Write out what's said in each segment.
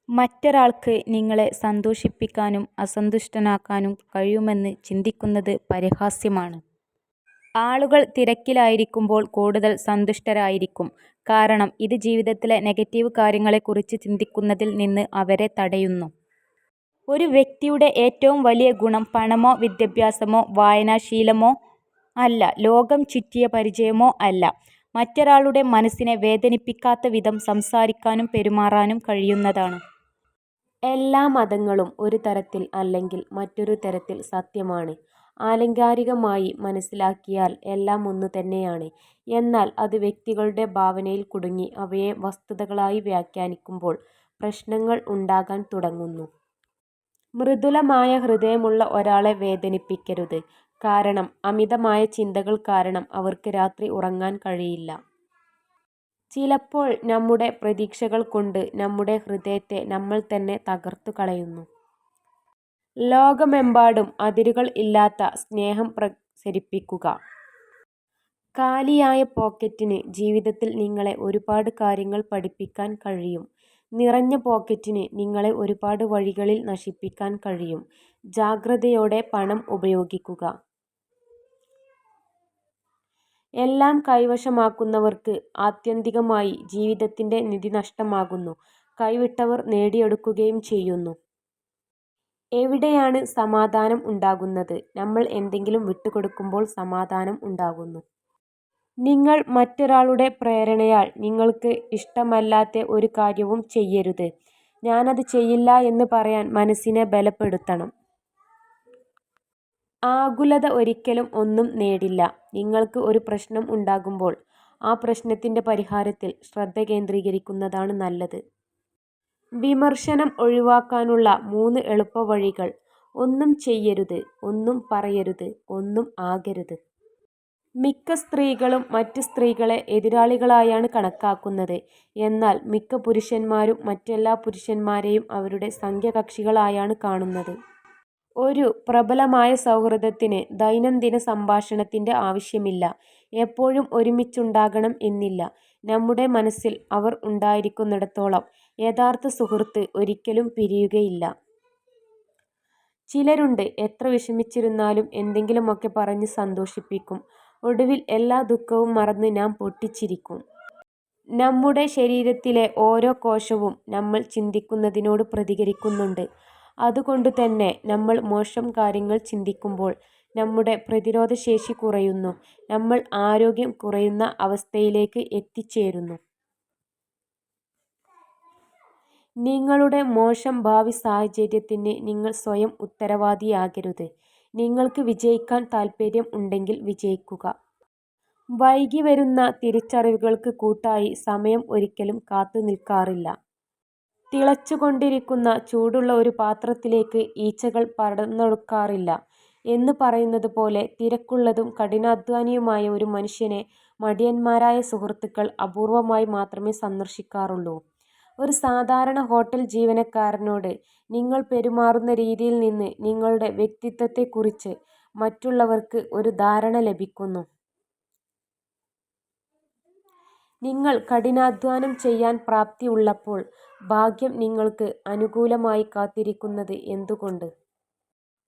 മറ്റൊരാൾക്ക് നിങ്ങളെ സന്തോഷിപ്പിക്കാനും അസന്തുഷ്ടനാക്കാനും കഴിയുമെന്ന് ചിന്തിക്കുന്നത് പരിഹാസ്യമാണ്. ആളുകൾ തിരക്കിലായിരിക്കുമ്പോൾ കൂടുതൽ സന്തുഷ്ടരായിരിക്കും. കാരണം ഇത് ജീവിതത്തിലെ നെഗറ്റീവ് കാര്യങ്ങളെക്കുറിച്ച് ചിന്തിക്കുന്നതിൽ നിന്ന് അവരെ തടയുന്നു. ഒരു വ്യക്തിയുടെ ഏറ്റവും വലിയ ഗുണം പണമോ വിദ്യാഭ്യാസമോ വായനാശീലമോ അല്ല, ലോകം ചുറ്റിയ പരിചയമോ അല്ല, മറ്റൊരാളുടെ മനസ്സിനെ വേദനിപ്പിക്കാത്ത വിധം സംസാരിക്കാനും പെരുമാറാനും കഴിയുന്നതാണ്. എല്ലാ മതങ്ങളും ഒരു തരത്തിൽ അല്ലെങ്കിൽ മറ്റൊരു തരത്തിൽ സത്യമാണ്. ആലങ്കാരികമായി മനസ്സിലാക്കിയാൽ എല്ലാം ഒന്നു തന്നെയാണ്. എന്നാൽ അത് വ്യക്തികളുടെ ഭാവനയിൽ കുടുങ്ങി അവയെ വസ്തുതകളായി വ്യാഖ്യാനിക്കുമ്പോൾ പ്രശ്നങ്ങൾ ഉണ്ടാകാൻ തുടങ്ങുന്നു. മൃദുലമായ ഹൃദയമുള്ള ഒരാളെ വേദനിപ്പിക്കരുത്. കാരണം അമിതമായ ചിന്തകൾ കാരണം അവർക്ക് രാത്രി ഉറങ്ങാൻ കഴിയില്ല. ചിലപ്പോൾ നമ്മുടെ പ്രതീക്ഷകൾ കൊണ്ട് നമ്മുടെ ഹൃദയത്തെ നമ്മൾ തന്നെ തകർത്തു കളയുന്നു. ലോകമെമ്പാടും അതിരുകൾ ഇല്ലാത്ത സ്നേഹം പ്രസരിപ്പിക്കുക. കാലിയായ പോക്കറ്റിന് ജീവിതത്തിൽ നിങ്ങളെ ഒരുപാട് കാര്യങ്ങൾ പഠിപ്പിക്കാൻ കഴിയും. നിറഞ്ഞ പോക്കറ്റിന് നിങ്ങളെ ഒരുപാട് വഴികളിൽ നശിപ്പിക്കാൻ കഴിയും. ജാഗ്രതയോടെ പണം ഉപയോഗിക്കുക. എല്ലാം കൈവശമാക്കുന്നവർക്ക് ആത്യന്തികമായി ജീവിതത്തിന്റെ നിധി നഷ്ടമാകുന്നു. കൈവിട്ടവർ നേടിയെടുക്കുകയും ചെയ്യുന്നു. എവിടെയാണ് സമാധാനം ഉണ്ടാകുന്നത്? നമ്മൾ എന്തെങ്കിലും വിട്ടുകൊടുക്കുമ്പോൾ സമാധാനം ഉണ്ടാകുന്നു. നിങ്ങൾ മറ്റൊരാളുടെ പ്രേരണയാൽ നിങ്ങൾക്ക് ഇഷ്ടമല്ലാത്ത ഒരു കാര്യവും ചെയ്യരുത്. ഞാനത് ചെയ്യില്ല എന്ന് പറയാൻ മനസ്സിനെ ബലപ്പെടുത്തണം. ആകുലത ഒരിക്കലും ഒന്നും നേടില്ല. നിങ്ങൾക്ക് ഒരു പ്രശ്നം ഉണ്ടാകുമ്പോൾ ആ പ്രശ്നത്തിന്റെ പരിഹാരത്തിൽ ശ്രദ്ധ കേന്ദ്രീകരിക്കുന്നതാണ് നല്ലത്. വിമർശനം ഒഴിവാക്കാനുള്ള 3 എളുപ്പവഴികൾ. ഒന്നും ചെയ്യരുത്, ഒന്നും പറയരുത്, ഒന്നും ആകരുത്. മിക്ക സ്ത്രീകളും മറ്റ് സ്ത്രീകളെ എതിരാളികളായാണ് കണക്കാക്കുന്നത്. എന്നാൽ മിക്ക പുരുഷന്മാരും മറ്റെല്ലാ പുരുഷന്മാരെയും അവരുടെ സഖ്യകക്ഷികളായാണ് കാണുന്നത്. ഒരു പ്രബലമായ സൗഹൃദത്തിന് ദൈനംദിന സംഭാഷണത്തിന്റെ ആവശ്യമില്ല. എപ്പോഴും ഒരുമിച്ചുണ്ടാകണം എന്നില്ല. നമ്മുടെ മനസ്സിൽ അവർ ഉണ്ടായിരിക്കുന്നിടത്തോളം യഥാർത്ഥ സുഹൃത്ത് ഒരിക്കലും പിരിയുകയില്ല. ചിലരുണ്ട്, എത്ര വിഷമിച്ചിരുന്നാലും എന്തെങ്കിലുമൊക്കെ പറഞ്ഞ് സന്തോഷിപ്പിക്കും. ഒടുവിൽ എല്ലാ ദുഃഖവും മറന്ന് നാം പൊട്ടിച്ചിരിക്കും. നമ്മുടെ ശരീരത്തിലെ ഓരോ കോശവും നമ്മൾ ചിന്തിക്കുന്നതിനോട് പ്രതികരിക്കുന്നുണ്ട്. അതുകൊണ്ടുതന്നെ നമ്മൾ മോശം കാര്യങ്ങൾ ചിന്തിക്കുമ്പോൾ നമ്മുടെ പ്രതിരോധശേഷി കുറയുന്നു. നമ്മൾ ആരോഗ്യം കുറയുന്ന അവസ്ഥയിലേക്ക് എത്തിച്ചേരുന്നു. നിങ്ങളുടെ മോശം ഭാവി സാഹചര്യത്തിന് നിങ്ങൾ സ്വയം ഉത്തരവാദിയാകരുത്. നിങ്ങൾക്ക് വിജയിക്കാൻ താൽപ്പര്യം ഉണ്ടെങ്കിൽ വിജയിക്കുക. വൈകി വരുന്ന തിരിച്ചറിവുകൾക്ക് കൂട്ടായി സമയം ഒരിക്കലും കാത്തു നിൽക്കാറില്ല. തിളച്ചുകൊണ്ടിരിക്കുന്ന ചൂടുള്ള ഒരു പാത്രത്തിലേക്ക് ഈച്ചകൾ പടർന്നെടുക്കാറില്ല എന്ന് പറയുന്നത് പോലെ തിരക്കുള്ളതും കഠിനാധ്വാനിയുമായ ഒരു മനുഷ്യനെ മടിയന്മാരായ സുഹൃത്തുക്കൾ അപൂർവമായി മാത്രമേ സന്ദർശിക്കാറുള്ളൂ. ഒരു സാധാരണ ഹോട്ടൽ ജീവനക്കാരനോട് നിങ്ങൾ പെരുമാറുന്ന രീതിയിൽ നിന്ന് നിങ്ങളുടെ വ്യക്തിത്വത്തെക്കുറിച്ച് മറ്റുള്ളവർക്ക് ഒരു ധാരണ ലഭിക്കുന്നു. നിങ്ങൾ കഠിനാധ്വാനം ചെയ്യാൻ പ്രാപ്തി ഉള്ളപ്പോൾ ഭാഗ്യം നിങ്ങൾക്ക് അനുകൂലമായി കാത്തിരിക്കുന്നത് എന്തുകൊണ്ട്?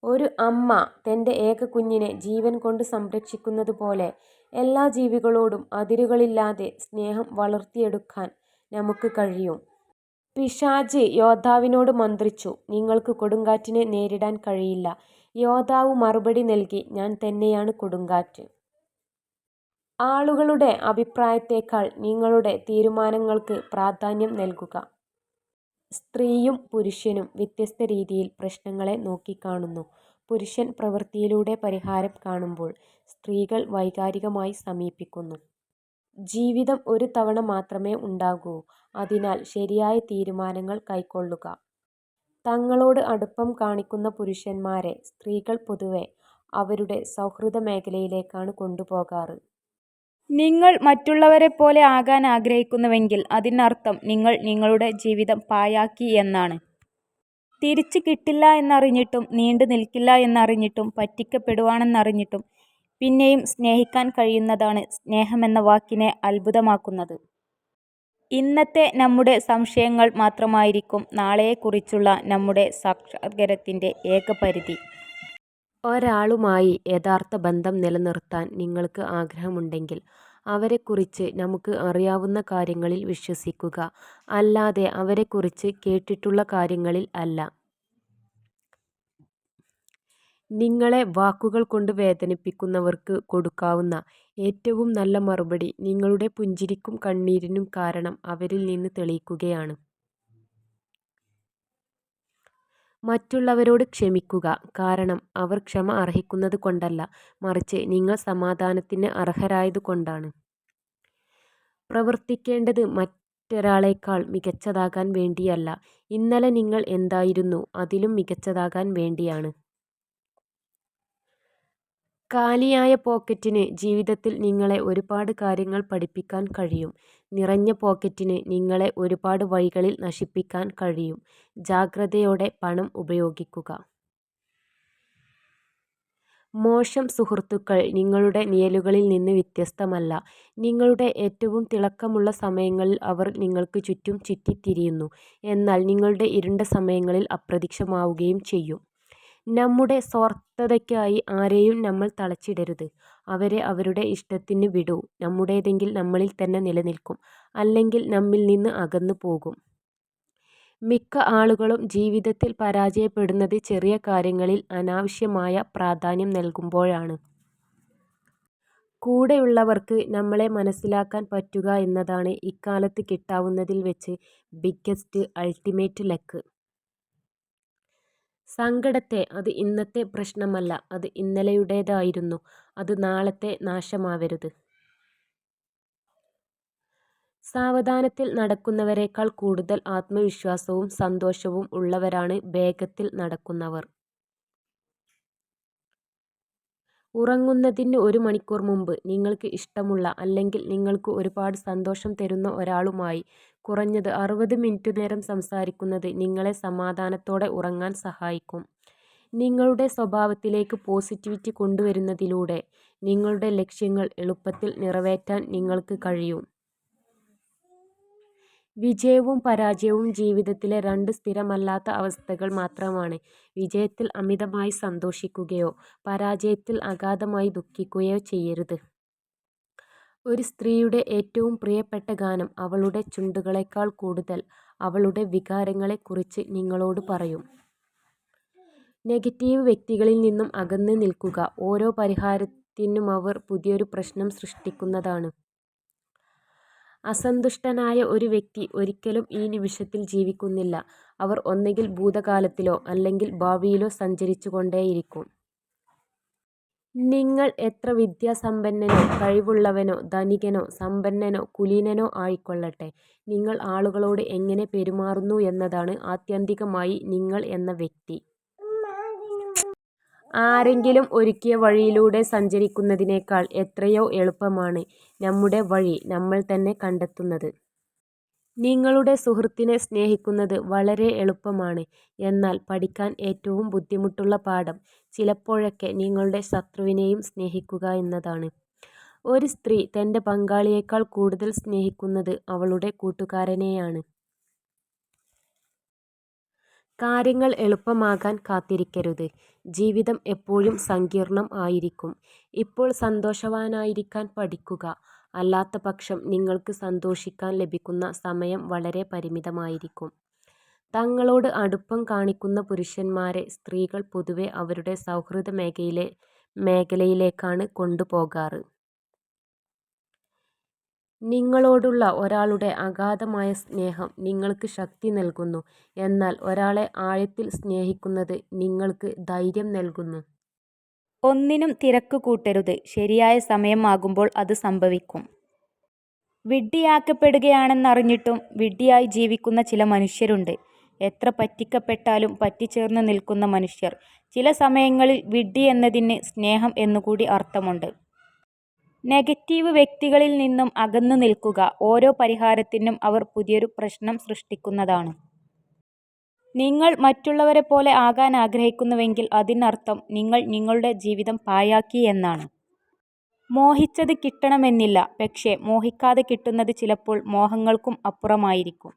ഒരു അമ്മ തന്റെ ഏക കുഞ്ഞിനെ ജീവൻ കൊണ്ട് സംരക്ഷിക്കുന്നത് പോലെ എല്ലാ ജീവികളോടും അതിരുകളില്ലാതെ സ്നേഹം വളർത്തിയെടുക്കാൻ നമുക്ക് കഴിയും. പിശാച് യോദ്ധാവിനോട് മന്ത്രിച്ചു, നിങ്ങൾക്ക് കൊടുങ്കാറ്റിനെ നേരിടാൻ കഴിയില്ല. യോദ്ധാവ് മറുപടി നൽകി, ഞാൻ തന്നെയാണ് കൊടുങ്കാറ്റ്. ആളുകളുടെ അഭിപ്രായത്തേക്കാൾ നിങ്ങളുടെ തീരുമാനങ്ങൾക്ക് പ്രാധാന്യം നൽകുക. സ്ത്രീയും പുരുഷനും വ്യത്യസ്ത രീതിയിൽ പ്രശ്നങ്ങളെ നോക്കിക്കാണുന്നു. പുരുഷൻ പ്രവൃത്തിയിലൂടെ പരിഹാരം കാണുമ്പോൾ സ്ത്രീകൾ വൈകാരികമായി സമീപിക്കുന്നു. ജീവിതം ഒരു തവണ മാത്രമേ ഉണ്ടാകൂ. അതിനാൽ ശരിയായ തീരുമാനങ്ങൾ കൈക്കൊള്ളുക. തങ്ങളോട് അടുപ്പം കാണിക്കുന്ന പുരുഷന്മാരെ സ്ത്രീകൾ പൊതുവെ അവരുടെ സൗഹൃദ മേഖലയിലേക്കാണ് കൊണ്ടുപോകാറ്. നിങ്ങൾ മറ്റുള്ളവരെപ്പോലെ ആകാൻ ആഗ്രഹിക്കുന്നുവെങ്കിൽ അതിനർത്ഥം നിങ്ങൾ നിങ്ങളുടെ ജീവിതം പാഴാക്കി എന്നാണ്. തിരിച്ചു കിട്ടില്ല എന്നറിഞ്ഞിട്ടും, നീണ്ടു നിൽക്കില്ല എന്നറിഞ്ഞിട്ടും, പറ്റിക്കപ്പെടുവാണെന്നറിഞ്ഞിട്ടും പിന്നെയും സ്നേഹിക്കാൻ കഴിയുന്നതാണ് സ്നേഹമെന്ന വാക്കിനെ അത്ഭുതമാക്കുന്നത്. ഇന്നത്തെ നമ്മുടെ സംശയങ്ങൾ മാത്രമായിരിക്കും നാളെയെക്കുറിച്ചുള്ള നമ്മുടെ സാക്ഷാത്കാരത്തിൻ്റെ ഏക പരിധി. ഒരാളുമായി യഥാർത്ഥ ബന്ധം നിലനിർത്താൻ നിങ്ങൾക്ക് ആഗ്രഹമുണ്ടെങ്കിൽ അവരെക്കുറിച്ച് നമുക്ക് അറിയാവുന്ന കാര്യങ്ങളിൽ വിശ്വസിക്കുക, അല്ലാതെ അവരെക്കുറിച്ച് കേട്ടിട്ടുള്ള കാര്യങ്ങളിൽ അല്ല. നിങ്ങളെ വാക്കുകൾ കൊണ്ട് വേദനിപ്പിക്കുന്നവർക്ക് കൊടുക്കാവുന്ന ഏറ്റവും നല്ല മറുപടി നിങ്ങളുടെ പുഞ്ചിരിക്കും കണ്ണീരിനും കാരണം അവരിൽ നിന്ന് തെളിയിക്കുകയാണ്. മറ്റുള്ളവരോട് ക്ഷമിക്കുക, കാരണം അവർ ക്ഷമ അർഹിക്കുന്നത് കൊണ്ടല്ല, മറിച്ച് നിങ്ങൾ സമാധാനത്തിന് അർഹരായതുകൊണ്ടാണ്. പ്രവർത്തിക്കേണ്ടത് മറ്റൊരാളേക്കാൾ മികച്ചതാകാൻ വേണ്ടിയല്ല, ഇന്നലെ നിങ്ങൾ എന്തായിരുന്നു അതിലും മികച്ചതാകാൻ വേണ്ടിയാണ്. കാലിയായ പോക്കറ്റിന് ജീവിതത്തിൽ നിങ്ങളെ ഒരുപാട് കാര്യങ്ങൾ പഠിപ്പിക്കാൻ കഴിയും. നിറഞ്ഞ പോക്കറ്റിന് നിങ്ങളെ ഒരുപാട് വഴികളിൽ നശിപ്പിക്കാൻ കഴിയും. ജാഗ്രതയോടെ പണം ഉപയോഗിക്കുക. മോശം സുഹൃത്തുക്കൾ നിങ്ങളുടെ നിഴലുകളിൽ നിന്ന് വ്യത്യസ്തമല്ല. നിങ്ങളുടെ ഏറ്റവും തിളക്കമുള്ള സമയങ്ങളിൽ അവർ നിങ്ങൾക്ക് ചുറ്റും ചുറ്റിത്തിരിയുന്നു, എന്നാൽ നിങ്ങളുടെ ഇരുണ്ട സമയങ്ങളിൽ അപ്രത്യക്ഷമാവുകയും ചെയ്യും. നമ്മുടെ സ്വാർത്ഥതയ്ക്കായി ആരെയും നമ്മൾ തളച്ചിടരുത്. അവരെ അവരുടെ ഇഷ്ടത്തിന് വിടൂ. നമ്മുടേതെങ്കിൽ നമ്മളിൽ തന്നെ നിലനിൽക്കും, അല്ലെങ്കിൽ നമ്മിൽ നിന്ന് അകന്നു പോകും. മിക്ക ആളുകളും ജീവിതത്തിൽ പരാജയപ്പെടുന്നത് ചെറിയ കാര്യങ്ങളിൽ അനാവശ്യമായ പ്രാധാന്യം നൽകുമ്പോഴാണ്. കൂടെയുള്ളവർക്ക് നമ്മളെ മനസ്സിലാക്കാൻ പറ്റുക എന്നതാണ് ഇക്കാലത്ത് കിട്ടാവുന്നതിൽ വെച്ച് ബിഗ്ഗസ്റ്റ് അൾട്ടിമേറ്റ് ലക്ക്. സങ്കടത്തെ അത് ഇന്നത്തെ പ്രശ്നമല്ല, അത് ഇന്നലെയുടേതായിരുന്നു. അത് നാളത്തെ നാശമാവരുത്. സാവധാനത്തിൽ നടക്കുന്നവരേക്കാൾ കൂടുതൽ ആത്മവിശ്വാസവും സന്തോഷവും ഉള്ളവരാണ് വേഗത്തിൽ നടക്കുന്നവർ. ഉറങ്ങുന്നതിന് 1 മണിക്കൂർ മുമ്പ് നിങ്ങൾക്ക് ഇഷ്ടമുള്ള, അല്ലെങ്കിൽ നിങ്ങൾക്ക് ഒരുപാട് സന്തോഷം തരുന്ന ഒരാളുമായി കുറഞ്ഞത് 60 മിനിറ്റ് നേരം സംസാരിക്കുന്നത് നിങ്ങളെ സമാധാനത്തോടെ ഉറങ്ങാൻ സഹായിക്കും. നിങ്ങളുടെ സ്വഭാവത്തിലേക്ക് പോസിറ്റിവിറ്റി കൊണ്ടുവരുന്നതിലൂടെ നിങ്ങളുടെ ലക്ഷ്യങ്ങൾ എളുപ്പത്തിൽ നിറവേറ്റാൻ നിങ്ങൾക്ക് കഴിയും. വിജയവും പരാജയവും ജീവിതത്തിലെ 2 സ്ഥിരമല്ലാത്ത അവസ്ഥകൾ മാത്രമാണ്. വിജയത്തിൽ അമിതമായി സന്തോഷിക്കുകയോ പരാജയത്തിൽ അഗാധമായി ദുഃഖിക്കുകയോ ചെയ്യരുത്. ഒരു സ്ത്രീയുടെ ഏറ്റവും പ്രിയപ്പെട്ട ഗാനം അവളുടെ ചുണ്ടുകളേക്കാൾ കൂടുതൽ അവളുടെ വികാരങ്ങളെക്കുറിച്ച് നിങ്ങളോട് പറയും. നെഗറ്റീവ് വ്യക്തികളിൽ നിന്നും അകന്ന് നിൽക്കുക. ഓരോ പരിഹാരത്തിനുമവർ പുതിയൊരു പ്രശ്നം സൃഷ്ടിക്കുന്നതാണ്. അസന്തുഷ്ടനായ ഒരു വ്യക്തി ഒരിക്കലും ഈ നിമിഷത്തിൽ ജീവിക്കുന്നില്ല. അവർ ഒന്നുകിൽ ഭൂതകാലത്തിലോ അല്ലെങ്കിൽ ഭാവിയിലോ സഞ്ചരിച്ചുകൊണ്ടേയിരിക്കും. നിങ്ങൾ എത്ര വിദ്യാസമ്പന്നനോ കഴിവുള്ളവനോ ധനികനോ സമ്പന്നനോ കുലീനനോ ആയിക്കൊള്ളട്ടെ, നിങ്ങൾ ആളുകളോട് എങ്ങനെ പെരുമാറുന്നു എന്നതാണ് ആത്യന്തികമായി നിങ്ങൾ എന്ന വ്യക്തി. ആരെങ്കിലും ഒരുക്കിയ വഴിയിലൂടെ സഞ്ചരിക്കുന്നതിനേക്കാൾ എത്രയോ എളുപ്പമാണ് നമ്മുടെ വഴി നമ്മൾ തന്നെ കണ്ടെത്തുന്നത്. നിങ്ങളുടെ സുഹൃത്തിനെ സ്നേഹിക്കുന്നത് വളരെ എളുപ്പമാണ്, എന്നാൽ പഠിക്കാൻ ഏറ്റവും ബുദ്ധിമുട്ടുള്ള പാഠം ചിലപ്പോഴൊക്കെ നിങ്ങളുടെ ശത്രുവിനെയും സ്നേഹിക്കുക എന്നതാണ്. ഒരു സ്ത്രീ തൻ്റെ പങ്കാളിയേക്കാൾ കൂടുതൽ സ്നേഹിക്കുന്നത് അവളുടെ കൂട്ടുകാരനെയാണ്. കാര്യങ്ങൾ എളുപ്പമാകാൻ കാത്തിരിക്കരുത്. ജീവിതം എപ്പോഴും സങ്കീർണം ആയിരിക്കും. ഇപ്പോൾ സന്തോഷവാനായിരിക്കാൻ പഠിക്കുക, അല്ലാത്തപക്ഷം നിങ്ങൾക്ക് സന്തോഷിക്കാൻ ലഭിക്കുന്ന സമയം വളരെ പരിമിതമായിരിക്കും. തങ്ങളോട് അടുപ്പം കാണിക്കുന്ന പുരുഷന്മാരെ സ്ത്രീകൾ പൊതുവെ അവരുടെ സൗഹൃദ മേഖലയിലേക്കാണ് കൊണ്ടുപോകാറ്. നിങ്ങളോടുള്ള ഒരാളുടെ അഗാധമായ സ്നേഹം നിങ്ങൾക്ക് ശക്തി നൽകുന്നു, എന്നാൽ ഒരാളെ ആഴത്തിൽ സ്നേഹിക്കുന്നത് നിങ്ങൾക്ക് ധൈര്യം നൽകുന്നു. ഒന്നിനും തിരക്ക് കൂട്ടരുത്. ശരിയായ സമയം ആകുമ്പോൾ അത് സംഭവിക്കും. വിഡ്ഢിയാക്കപ്പെടുകയാണെന്നറിഞ്ഞിട്ടും വിഡ്ഢിയായി ജീവിക്കുന്ന ചില മനുഷ്യരുണ്ട്. എത്ര പറ്റിക്കപ്പെട്ടാലും പറ്റിച്ചേർന്ന് നിൽക്കുന്ന മനുഷ്യർ. ചില സമയങ്ങളിൽ വിഡ്ഢി എന്നതിന് സ്നേഹം എന്നുകൂടി അർത്ഥമുണ്ട്. നെഗറ്റീവ് വ്യക്തികളിൽ നിന്നും അകന്നു നിൽക്കുക. ഓരോ പരിഹാരത്തിനും അവർ പുതിയൊരു പ്രശ്നം സൃഷ്ടിക്കുന്നതാണ്. നിങ്ങൾ മറ്റുള്ളവരെ പോലെ ആകാൻ ആഗ്രഹിക്കുന്നുവെങ്കിൽ അതിനർത്ഥം നിങ്ങൾ നിങ്ങളുടെ ജീവിതം പാഴാക്കി എന്നാണ്. മോഹിച്ചത് കിട്ടണമെന്നില്ല, പക്ഷേ മോഹിക്കാതെ കിട്ടുന്നത് ചിലപ്പോൾ മോഹങ്ങൾക്കും അപ്പുറമായിരിക്കും.